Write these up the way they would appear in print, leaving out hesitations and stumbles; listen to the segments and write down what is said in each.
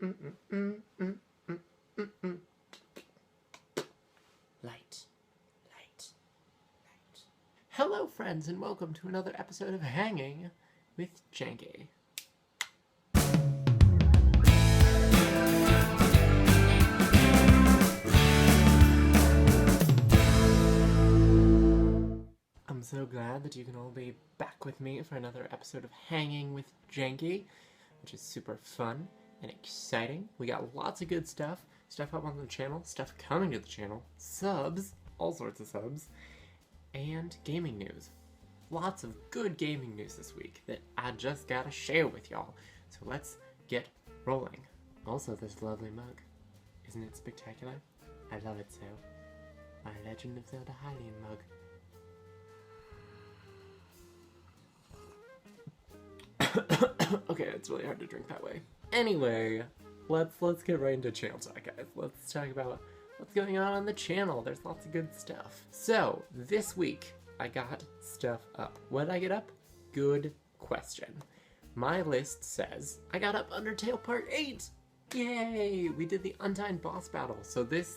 Light. Hello, friends, and welcome to another episode of Hanging with Janky. I'm so glad that you can all be back with me for another episode of Hanging with Janky, which is super fun and exciting. We got lots of good stuff up on the channel, stuff coming to the channel, subs, all sorts of subs, and gaming news. Lots of good gaming news this week that I just gotta share with y'all. So let's get rolling. Also, this lovely mug. Isn't it spectacular? I love it so. My Legend of Zelda Hylian mug. Okay, it's really hard to drink that way. Anyway, let's get right into channel talk, guys. Let's talk about what's going on the channel. There's lots of good stuff. So, this week, I got stuff up. What did I get up? Good question. My list says I got up Undertale Part 8! Yay! We did the Untitled boss battle. So this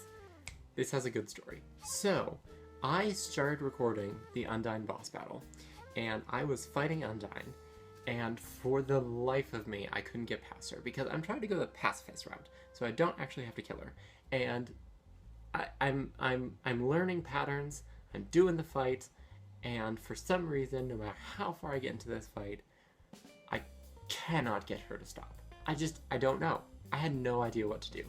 has a good story. So, I started recording the Undyne boss battle, and I was fighting Undyne, and for the life of me, I couldn't get past her, because I'm trying to go the pacifist route, so I don't actually have to kill her. And I'm learning patterns, I'm doing the fight, and for some reason, no matter how far I get into this fight, I cannot get her to stop. I don't know. I had no idea what to do.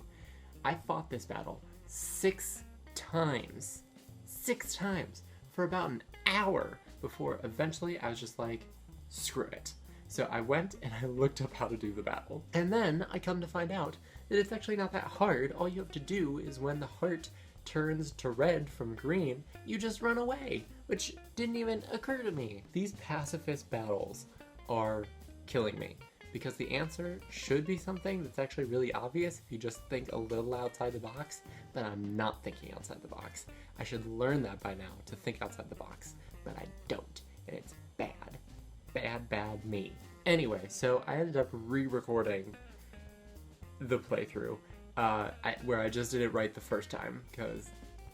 I fought this battle 6 times. 6 times for about an hour before eventually I was just like, screw it. So I went and I looked up how to do the battle. And then I come to find out that it's actually not that hard. All you have to do is when the heart turns to red from green, you just run away, which didn't even occur to me. These pacifist battles are killing me because the answer should be something that's actually really obvious if you just think a little outside the box, but I'm not thinking outside the box. I should learn that by now, to think outside the box, but I don't, and it's bad. Bad me. Anyway, so I ended up re-recording the playthrough, where I just did it right the first time, because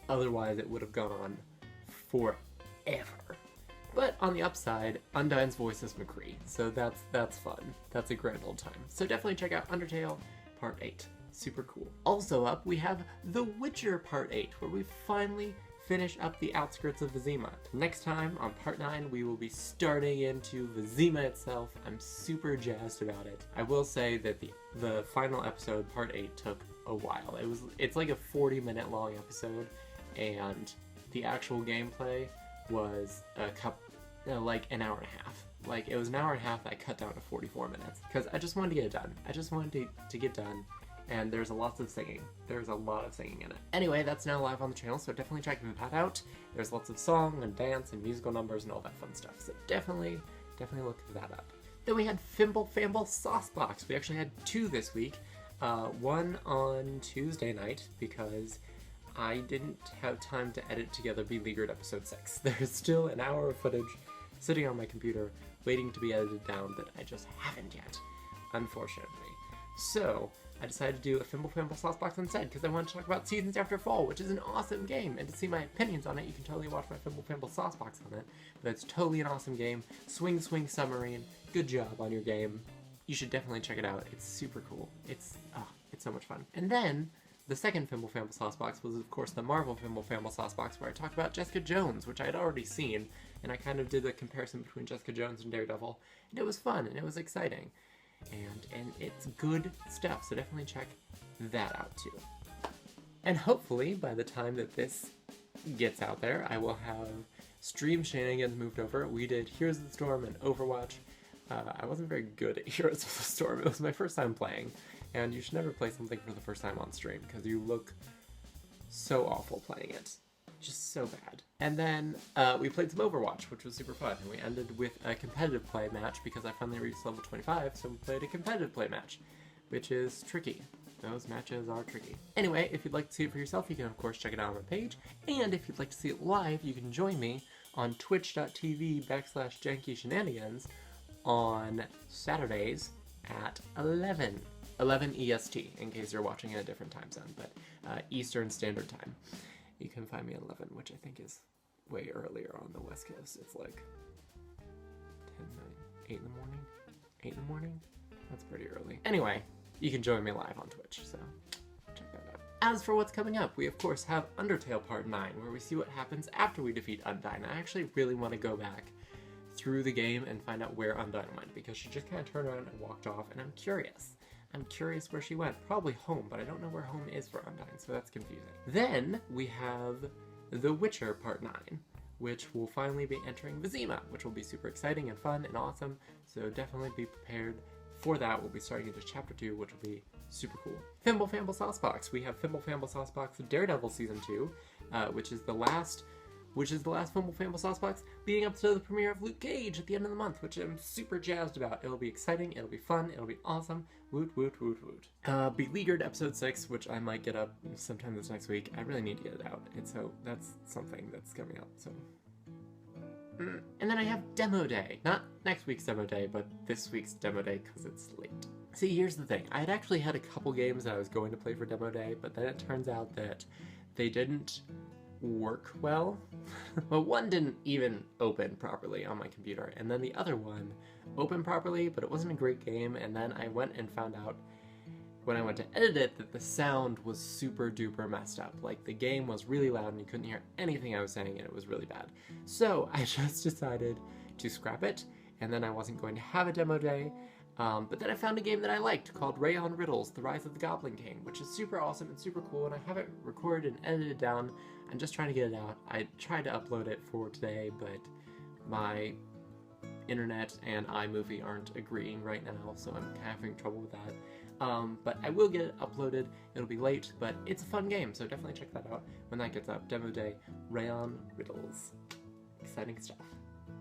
otherwise it would have gone on forever. But on the upside, Undyne's voice is McCree, so that's fun. That's a grand old time. So definitely check out Undertale Part 8. Super cool. Also up, we have The Witcher Part 8, where we finally finish up the outskirts of Vizima. Next time, on Part 9, we will be starting into Vizima itself. I'm super jazzed about it. I will say that the final episode, Part 8, took a while. It's like a 40-minute long episode, and the actual gameplay was like an hour and a half. Like, it was an hour and a half that I cut down to 44 minutes, because I just wanted to get it done. I just wanted to get done. And there's lots of singing. There's a lot of singing in it. Anyway, that's now live on the channel, so definitely check that out. There's lots of song and dance and musical numbers and all that fun stuff, so definitely look that up. Then we had Fimble Famble Saucebox. We actually had 2 this week. One on Tuesday night, because I didn't have time to edit together Beleaguered episode 6. There's still an hour of footage sitting on my computer waiting to be edited down that I just haven't yet, unfortunately. So I decided to do a Fimble Famble Saucebox instead, because I want to talk about Seasons After Fall, which is an awesome game, and to see my opinions on it, you can totally watch my Fimble Famble Saucebox on it, but it's totally an awesome game. Swing Submarine, good job on your game. You should definitely check it out. It's super cool. It's so much fun. And then, the second Fimble Famble Saucebox was, of course, the Marvel Fimble Famble Saucebox, where I talked about Jessica Jones, which I had already seen, and I kind of did a comparison between Jessica Jones and Daredevil, and it was fun, and it was exciting. And it's good stuff, so definitely check that out too. And hopefully, by the time that this gets out there, I will have Stream Shenanigans moved over. We did Heroes of the Storm and Overwatch. I wasn't very good at Heroes of the Storm. It was my first time playing, and you should never play something for the first time on stream, because you look so awful playing it. Just so bad. And then we played some Overwatch, which was super fun, and we ended with a competitive play match because I finally reached level 25, so we played a competitive play match, which is tricky. Those matches are tricky. Anyway, if you'd like to see it for yourself, you can of course check it out on my page, and if you'd like to see it live, you can join me on twitch.tv/JankyShenanigans on Saturdays at 11 11 EST, in case you're watching at a different time zone, but Eastern Standard Time. You can find me at 11, which I think is way earlier on the West Coast. It's like 10, 9, 8 in the morning? 8 in the morning? That's pretty early. Anyway, you can join me live on Twitch, so check that out. As for what's coming up, we of course have Undertale Part 9, where we see what happens after we defeat Undyne. I actually really want to go back through the game and find out where Undyne went, because she just kind of turned around and walked off, and I'm curious. I'm curious where she went. Probably home, but I don't know where home is for Undyne, so that's confusing. Then we have The Witcher Part 9, which will finally be entering Vizima, which will be super exciting and fun and awesome, so definitely be prepared for that. We'll be starting into Chapter 2, which will be super cool. Fimble Famble Saucebox. We have Fimble Famble Saucebox Daredevil Season 2, which is the last Fimble Famble Saucebox leading up to the premiere of Luke Cage at the end of the month, which I'm super jazzed about. It'll be exciting, it'll be fun, it'll be awesome. Woot, woot, woot, woot. Beleaguered Episode 6, which I might get up sometime this next week. I really need to get it out, and so that's something that's coming up, so. And then I have Demo Day. Not next week's Demo Day, but this week's Demo Day because it's late. See, here's the thing. I had actually had a couple games that I was going to play for Demo Day, but then it turns out that they didn't work well. Well, one didn't even open properly on my computer, and then the other one opened properly, but it wasn't a great game, and then I went and found out when I went to edit it that the sound was super duper messed up. Like, the game was really loud and you couldn't hear anything I was saying, and it was really bad. So I just decided to scrap it, and then I wasn't going to have a demo day. But then I found a game that I liked called Rayon Riddles, The Rise of the Goblin King, which is super awesome and super cool, and I have it recorded and edited down. I'm just trying to get it out. I tried to upload it for today, but my internet and iMovie aren't agreeing right now, so I'm having trouble with that. But I will get it uploaded. It'll be late, but it's a fun game, so definitely check that out when that gets up. Demo Day, Rayon Riddles. Exciting stuff.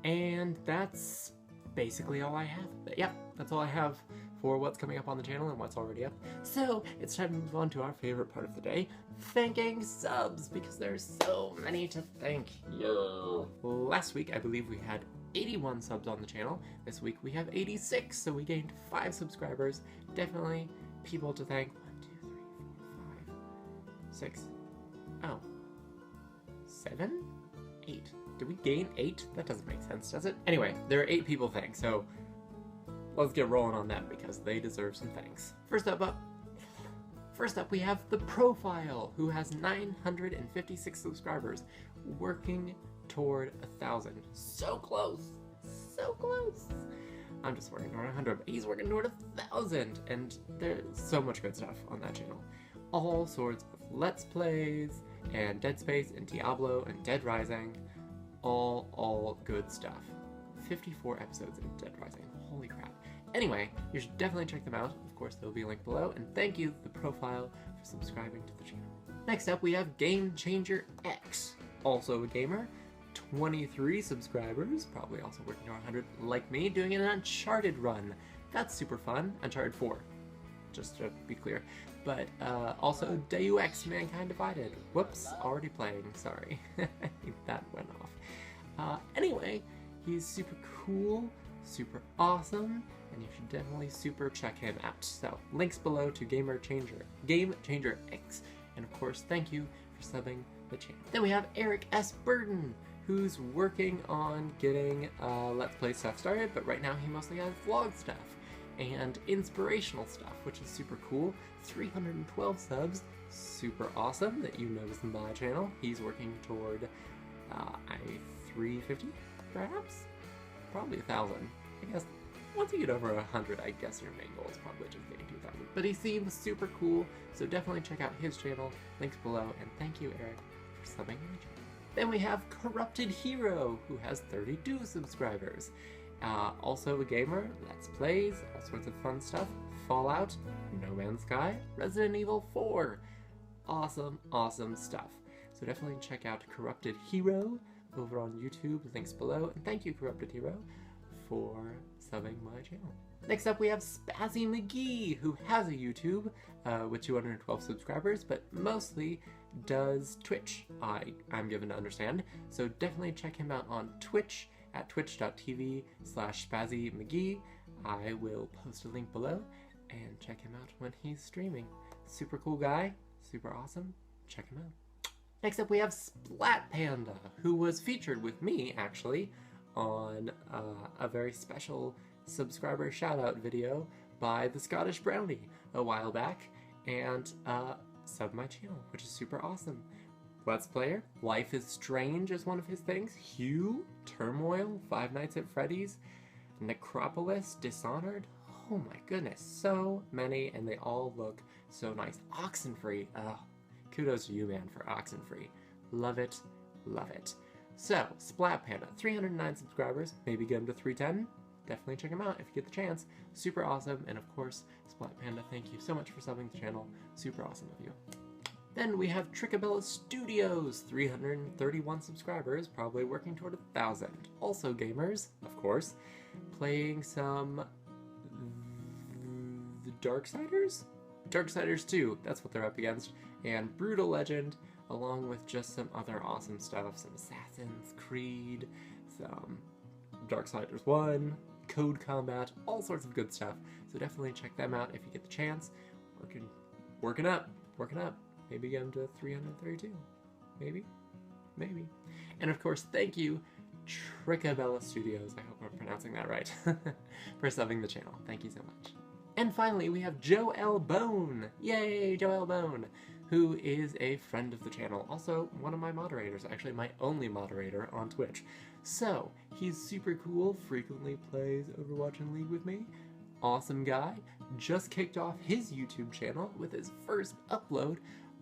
And that's basically all I have. But yeah, that's all I have for what's coming up on the channel and what's already up. So it's time to move on to our favorite part of the day, thanking subs, because there's so many to thank. Yo. Last week, I believe we had 81 subs on the channel. This week we have 86, so we gained 5 subscribers. Definitely people to thank. 1, 2, 3, 4, 5, 6. Oh. 7? 8. Did we gain 8? That doesn't make sense, does it? Anyway, there are 8 people thanked, so let's get rolling on them because they deserve some thanks. First up we have The Profile, who has 956 subscribers, working toward 1,000. So close! So close! I'm just working toward 100, but he's working toward 1,000, and there's so much good stuff on that channel. All sorts of Let's Plays, and Dead Space, and Diablo, and Dead Rising. All good stuff. 54 episodes in Dead Rising. Holy crap. Anyway, you should definitely check them out. Of course, there will be a link below, and thank you, The Profile, for subscribing to the channel. Next up, we have Game Changer X, also a gamer. 23 subscribers, probably also working on 100 like me, doing an Uncharted run. That's super fun. Uncharted 4, just to be clear. But also Deus Ex Mankind Divided. Whoops, already playing, sorry. That went off. Anyway, he's super cool, super awesome, and you should definitely super check him out. So, links below to Game Changer X. And of course, thank you for subbing the channel. Then we have Eric S. Burden, who's working on getting Let's Play stuff started, but right now he mostly has vlog stuff and inspirational stuff, which is super cool. 312 subs, super awesome that you noticed in my channel. He's working toward 350, perhaps? Probably 1,000. I guess once you get over 100, I guess your main goal is probably just getting to 1,000. But he seems super cool, so definitely check out his channel. Links below, and thank you, Eric, for subbing my channel. Then we have Corrupted Hero, who has 32 subscribers. Also a gamer, Let's Plays, all sorts of fun stuff. Fallout, No Man's Sky, Resident Evil 4. Awesome, awesome stuff. So definitely check out Corrupted Hero over on YouTube, links below. And thank you, Corrupted Hero, for subbing my channel. Next up we have Spazzy McGee, who has a YouTube with 212 subscribers, but mostly does Twitch, I'm given to understand. So definitely check him out on Twitch at twitch.tv/SpazzyMcGee. I will post a link below. and check him out when he's streaming. Super cool guy, super awesome. Check him out. Next up we have SPLAT Panda, who was featured with me actually on a very special subscriber shout-out video by the Scottish Brownie a while back, and subbed my channel, which is super awesome. Let's Player, Life is Strange is one of his things. Hue, Turmoil, Five Nights at Freddy's, Necropolis, Dishonored. Oh my goodness, so many, and they all look so nice. Oxenfree, oh, kudos to you, man, for Oxenfree. Love it, love it. So, SPLAT Panda, 309 subscribers, maybe get him to 310. Definitely check him out if you get the chance. Super awesome, and of course, SPLAT Panda, thank you so much for subbing the channel. Super awesome of you. Then we have Trickabella Studios, 331 subscribers, probably working toward 1,000. Also gamers, of course, playing some the Darksiders? Darksiders 2, that's what they're up against, and Brutal Legend, along with just some other awesome stuff, some Assassin's Creed, some Darksiders 1, Code Combat, all sorts of good stuff. So definitely check them out if you get the chance. Working up. Maybe get them to 332. Maybe. And of course, thank you, Trickabella Studios, I hope I'm pronouncing that right, for subbing the channel. Thank you so much. And finally, we have Joel Bone. Yay, Joel Bone, who is a friend of the channel. Also, one of my moderators, actually my only moderator on Twitch. So, he's super cool, frequently plays Overwatch and League with me. Awesome guy. Just kicked off his YouTube channel with his first upload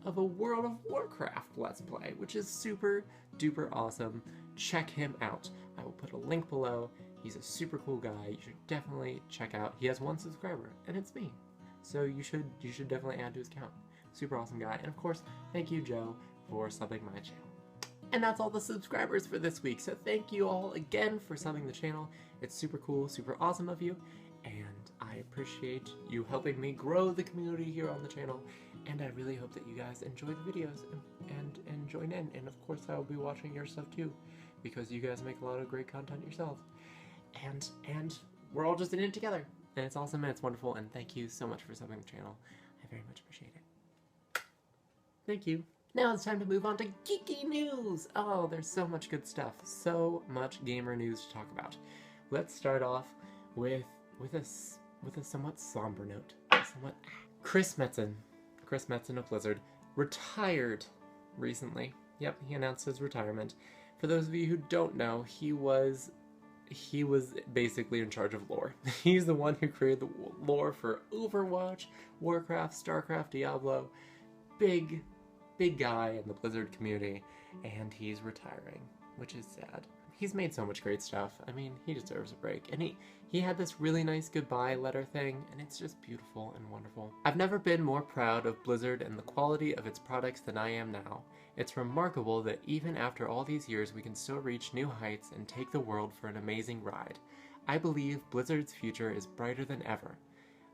of a World of Warcraft Let's Play, which is super duper awesome. Check him out. I will put a link below. He's a super cool guy. You should definitely check out. He has 1 subscriber, and it's me. So you should definitely add to his account. Super awesome guy. And of course, thank you, Joe, for subbing my channel. And that's all the subscribers for this week. So thank you all again for subbing the channel. It's super cool, super awesome of you. And I appreciate you helping me grow the community here on the channel. And I really hope that you guys enjoy the videos and join in. And of course, I will be watching your stuff too, because you guys make a lot of great content yourselves. And we're all just in it together. And it's awesome and it's wonderful. And thank you so much for subbing the channel. I very much appreciate it. Thank you. Now it's time to move on to geeky news. Oh, there's so much good stuff. So much gamer news to talk about. Let's start off with a somewhat somber note. Chris Metzen of Blizzard retired recently. Yep, he announced his retirement. For those of you who don't know, he was basically in charge of lore. He's the one who created the lore for Overwatch, Warcraft, Starcraft, Diablo. Big guy in the Blizzard community, and he's retiring, which is sad. He's made so much great stuff. I mean, he deserves a break. And he had this really nice goodbye letter thing, and it's just beautiful and wonderful. I've never been more proud of Blizzard and the quality of its products than I am now. It's remarkable that even after all these years, we can still reach new heights and take the world for an amazing ride. I believe Blizzard's future is brighter than ever.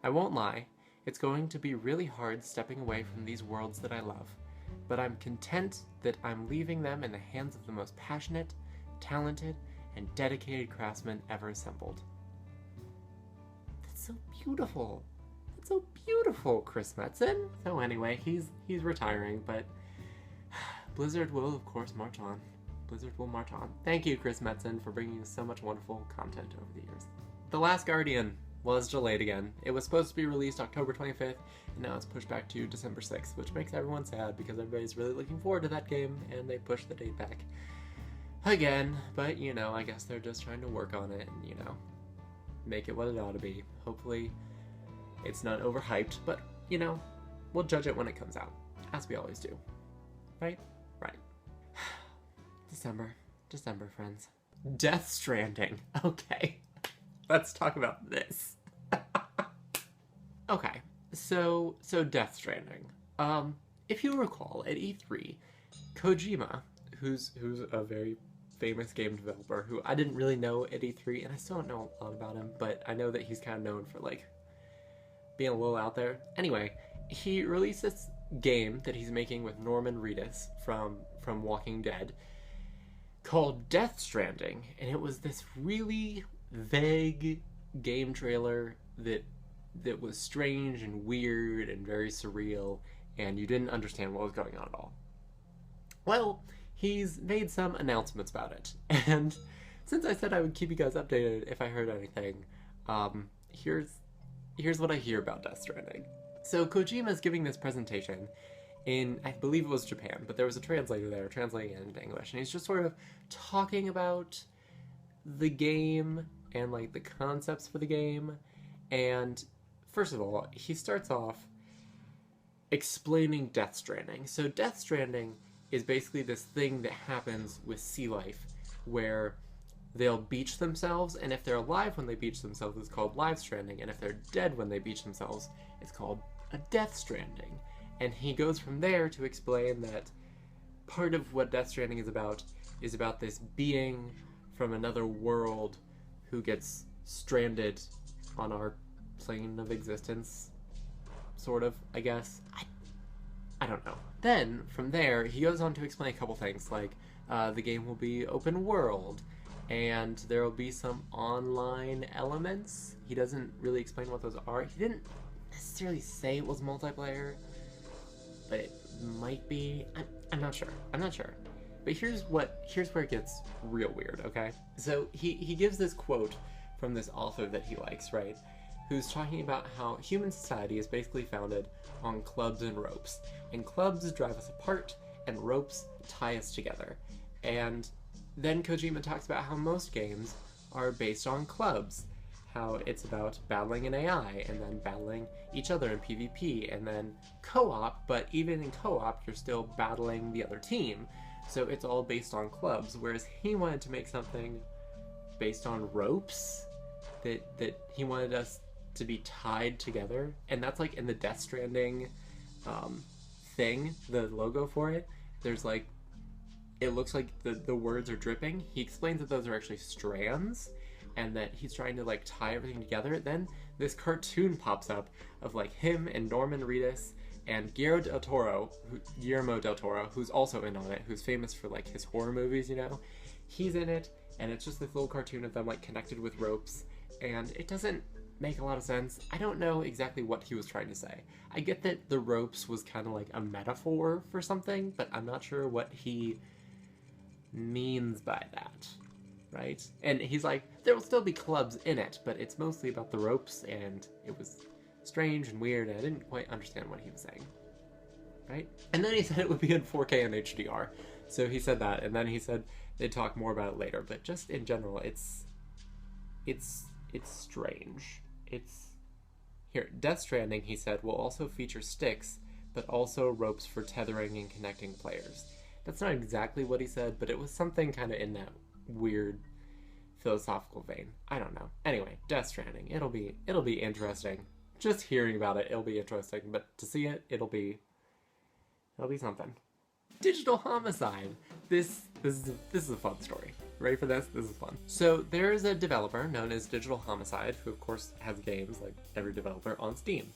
I won't lie, it's going to be really hard stepping away from these worlds that I love. But I'm content that I'm leaving them in the hands of the most passionate, talented, and dedicated craftsmen ever assembled. That's so beautiful. That's so beautiful, Chris Metzen. So anyway, he's retiring, but Blizzard will, of course, march on. Blizzard will march on. Thank you, Chris Metzen, for bringing us so much wonderful content over the years. The Last Guardian was delayed again. It was supposed to be released October 25th, and now it's pushed back to December 6th, which makes everyone sad because everybody's really looking forward to that game, and they pushed the date back again. But, you know, I guess they're just trying to work on it and, you know, make it what it ought to be. Hopefully it's not overhyped, but, you know, we'll judge it when it comes out, as we always do. Right? Right. December, friends. Death Stranding. Okay. Let's talk about this. Okay, so Death Stranding. If you recall, at E3, Kojima, who's a very famous game developer, who I didn't really know at E3, and I still don't know a lot about him, but I know that he's kind of known for, like, being a little out there. Anyway, he released this game that he's making with Norman Reedus from Walking Dead called Death Stranding, and it was this really vague game trailer that that was strange and weird and very surreal, and you didn't understand what was going on at all. Well, he's made some announcements about it, and since I said I would keep you guys updated if I heard anything, here's what I hear about Death Stranding. So Kojima's giving this presentation in, I believe it was Japan, but there was a translator there translating it into English, and he's just sort of talking about the game and like the concepts for the game. And first of all, he starts off explaining Death Stranding. So Death Stranding is basically this thing that happens with sea life where they'll beach themselves, and if they're alive when they beach themselves, it's called live stranding, and if they're dead when they beach themselves, it's called a death stranding. And he goes from there to explain that part of what Death Stranding is about this being from another world who gets stranded on our plane of existence, sort of, I guess. I don't know. Then, from there, he goes on to explain a couple things, like the game will be open world, and there will be some online elements. He doesn't really explain what those are. He didn't necessarily say it was multiplayer, but it might be. I'm not sure. But here's where it gets real weird, okay? So he gives this quote from this author that he likes, right? Who's talking about how human society is basically founded on clubs and ropes. And clubs drive us apart, and ropes tie us together. And then Kojima talks about how most games are based on clubs. How it's about battling an AI, and then battling each other in PvP, and then co-op, but even in co-op, you're still battling the other team. So it's all based on clubs, whereas he wanted to make something based on ropes, that he wanted us to be tied together, and that's like in the Death Stranding thing, the logo for it, there's like, it looks like the words are dripping. He explains that those are actually strands, and that he's trying to like tie everything together. Then this cartoon pops up of like him and Norman Reedus and Guillermo del Toro, who's also in on it, who's famous for like his horror movies, you know. He's in it, and it's just this little cartoon of them like connected with ropes, and it doesn't make a lot of sense. I don't know exactly what he was trying to say. I get that the ropes was kind of like a metaphor for something, but I'm not sure what he means by that, right? And he's like, there will still be clubs in it, but it's mostly about the ropes, and it was strange and weird, and I didn't quite understand what he was saying, right? And then he said it would be in 4K and HDR. So he said that, and then he said they'd talk more about it later, but just in general, it's strange. Here, Death Stranding, he said, will also feature sticks, but also ropes for tethering and connecting players. That's not exactly what he said, but it was something kind of in that weird philosophical vein. I don't know. Anyway, Death Stranding. It'll be interesting. Just hearing about it, it'll be interesting, but to see it, it'll be something. Digital Homicide. This is a fun story. Ready for this? This is fun. So there's a developer known as Digital Homicide, who of course has games like every developer on Steam.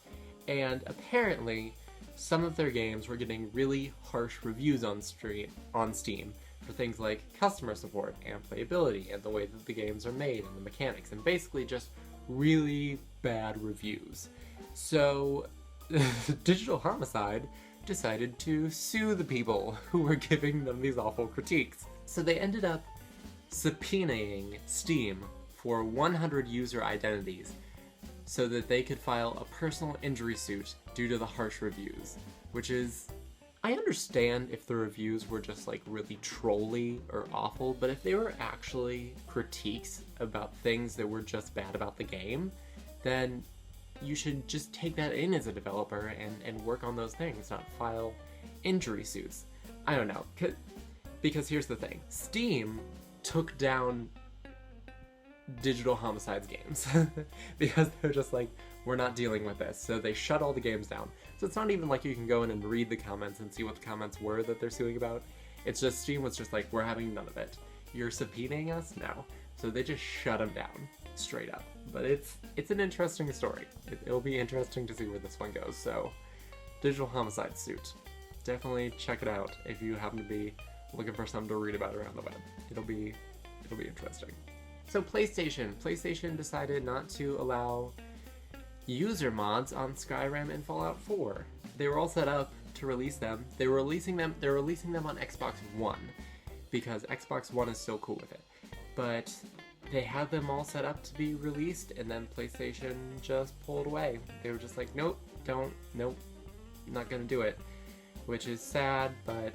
And apparently some of their games were getting really harsh reviews on Steam for things like customer support and playability and the way that the games are made and the mechanics, and basically just really bad reviews. So Digital Homicide decided to sue the people who were giving them these awful critiques. So they ended up subpoenaing Steam for 100 user identities so that they could file a personal injury suit due to the harsh reviews, which is, I understand if the reviews were just like really trolly or awful, but if they were actually critiques about things that were just bad about the game, then you should just take that in as a developer and work on those things, not file injury suits. I don't know, because here's the thing. Steam took down Digital Homicide's games because they're just like, we're not dealing with this. So they shut all the games down. So it's not even like you can go in and read the comments and see what the comments were that they're suing about. It's just Steam was just like, we're having none of it. You're subpoenaing us? No. So they just shut them down straight up. But it's an interesting story. It'll be interesting to see where this one goes. So Digital Homicide suit. Definitely check it out if you happen to be looking for something to read about around the web. It'll be interesting. So PlayStation decided not to allow user mods on Skyrim and Fallout 4. They were all set up to release them. They're releasing them on Xbox One because Xbox One is so cool with it. But they had them all set up to be released, and then PlayStation just pulled away. They were just like, nope, not gonna do it. Which is sad, but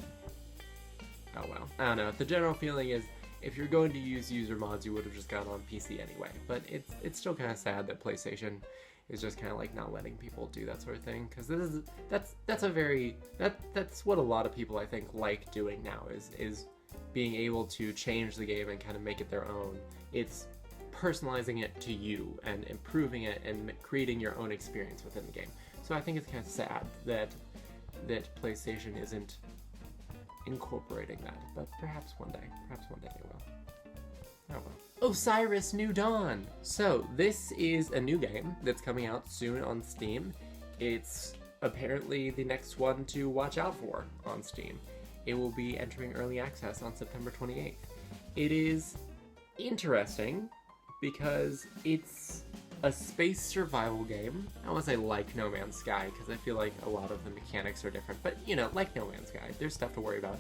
oh well. I don't know. The general feeling is, if you're going to use user mods, you would have just gone on PC anyway. But it's still kind of sad that PlayStation is just kind of like not letting people do that sort of thing, because that's what a lot of people I think like doing now is being able to change the game and kind of make it their own. It's personalizing it to you and improving it and creating your own experience within the game. So I think it's kind of sad that PlayStation isn't incorporating that, but perhaps one day they will. Oh well. Osiris New Dawn! So, this is a new game that's coming out soon on Steam. It's apparently the next one to watch out for on Steam. It will be entering early access on September 28th. It is interesting because it's a space survival game. I don't want to say like No Man's Sky, because I feel like a lot of the mechanics are different, but you know, like No Man's Sky, there's stuff to worry about.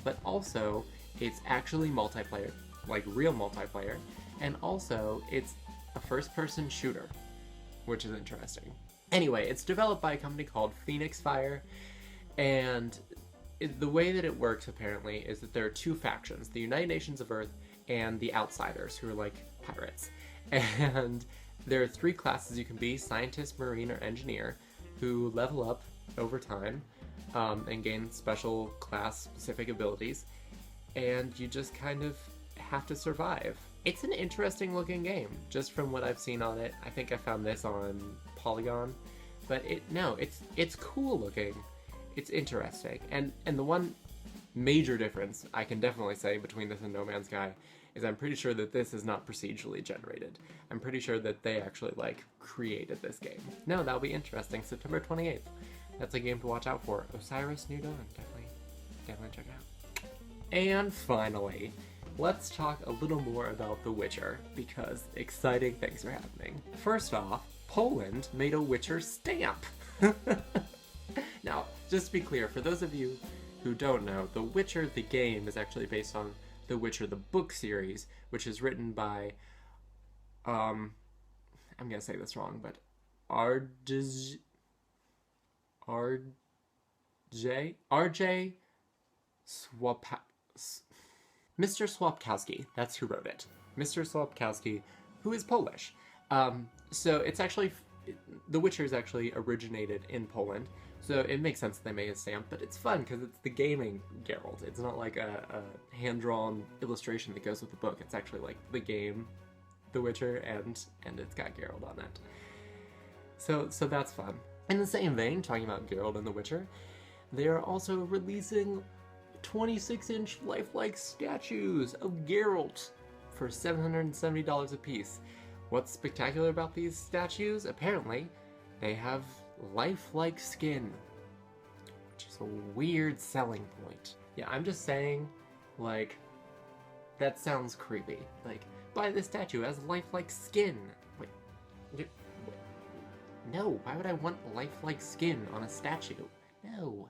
But also, it's actually multiplayer, like real multiplayer, and also it's a first-person shooter, which is interesting. Anyway, it's developed by a company called Phoenix Fire, and the way that it works apparently is that there are two factions, the United Nations of Earth and the Outsiders, who are like pirates. And there are three classes you can be: scientist, marine, or engineer, who level up over time and gain special class-specific abilities, and you just kind of have to survive. It's an interesting looking game, just from what I've seen on it. I think I found this on Polygon, but it's cool looking. It's interesting, and the one major difference I can definitely say between this and No Man's Sky is I'm pretty sure that this is not procedurally generated. I'm pretty sure that they actually like created this game. No, that'll be interesting. September 28th. That's a game to watch out for. Osiris New Dawn. Definitely check it out. And finally, let's talk a little more about The Witcher, because exciting things are happening. First off, Poland made a Witcher stamp. Now, just to be clear, for those of you who don't know, The Witcher, the game, is actually based on The Witcher, the book series, which is written by, I'm gonna say this wrong, but RJ Mr. Swapkowski, that's who wrote it. Mr. Swapkowski, who is Polish. So it's actually, The Witcher is actually originated in Poland, so it makes sense that they made a stamp, but it's fun because it's the gaming Geralt. It's not like a hand-drawn illustration that goes with the book. It's actually like the game, The Witcher, and it's got Geralt on it. So that's fun. In the same vein, talking about Geralt and The Witcher, they are also releasing 26-inch lifelike statues of Geralt for $770 a piece. What's spectacular about these statues? Apparently, they have lifelike skin, which is a weird selling point. Yeah, I'm just saying, like, that sounds creepy. Like, buy this statue, it has lifelike skin. Wait, no, why would I want lifelike skin on a statue? No,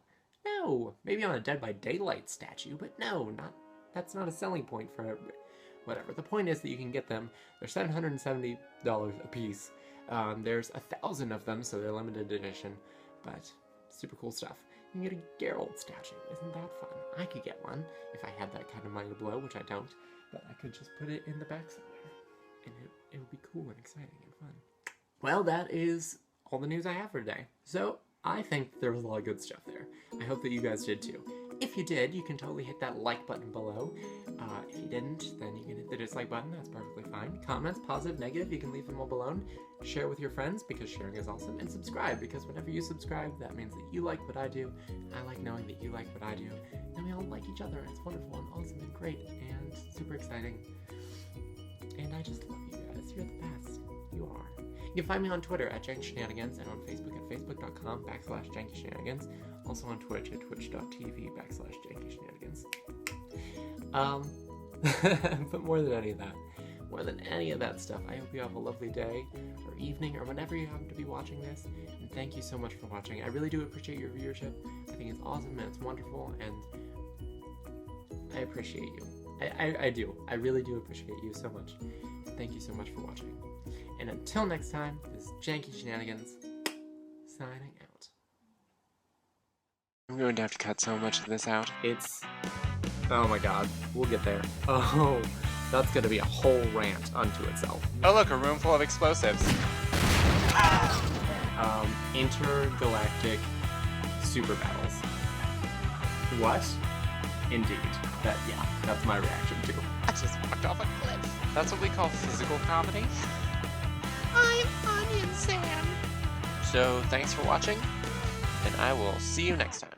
maybe on a Dead by Daylight statue, but no, that's not a selling point for whatever. The point is that you can get them. They're $770 a piece. There's 1,000 of them, so they're limited edition, but super cool stuff. You can get a Geralt statue. Isn't that fun? I could get one if I had that kind of money to blow, which I don't, but I could just put it in the back somewhere, and it would be cool and exciting and fun. Well, that is all the news I have for today. So, I think there was a lot of good stuff there. I hope that you guys did too. If you did, you can totally hit that like button below. If you didn't, then you can hit the dislike button. That's perfectly fine. Comments, positive, negative, you can leave them all below. Share with your friends, because sharing is awesome. And subscribe, because whenever you subscribe, that means that you like what I do. I like knowing that you like what I do. And we all like each other. It's wonderful and awesome and great and super exciting. And I just love you guys. You're the best. You are. You can find me on Twitter at JankyShenanigans and on Facebook at facebook.com/JankyShenanigans. Also on Twitch at twitch.tv/JankyShenanigans. But more than any of that, more than any of that stuff, I hope you have a lovely day or evening or whenever you happen to be watching this. And thank you so much for watching. I really do appreciate your viewership. I think it's awesome and it's wonderful, and I appreciate you. I do. I really do appreciate you so much. Thank you so much for watching. And until next time, this is Janky Shenanigans, signing out. I'm going to have to cut so much of this out. Oh my god, we'll get there. Oh, that's gonna be a whole rant unto itself. Oh look, a room full of explosives. Intergalactic super battles. What? Indeed. That's my reaction too. I just walked off a cliff. That's what we call physical comedy. I'm Onion Sam. So thanks for watching, and I will see you next time.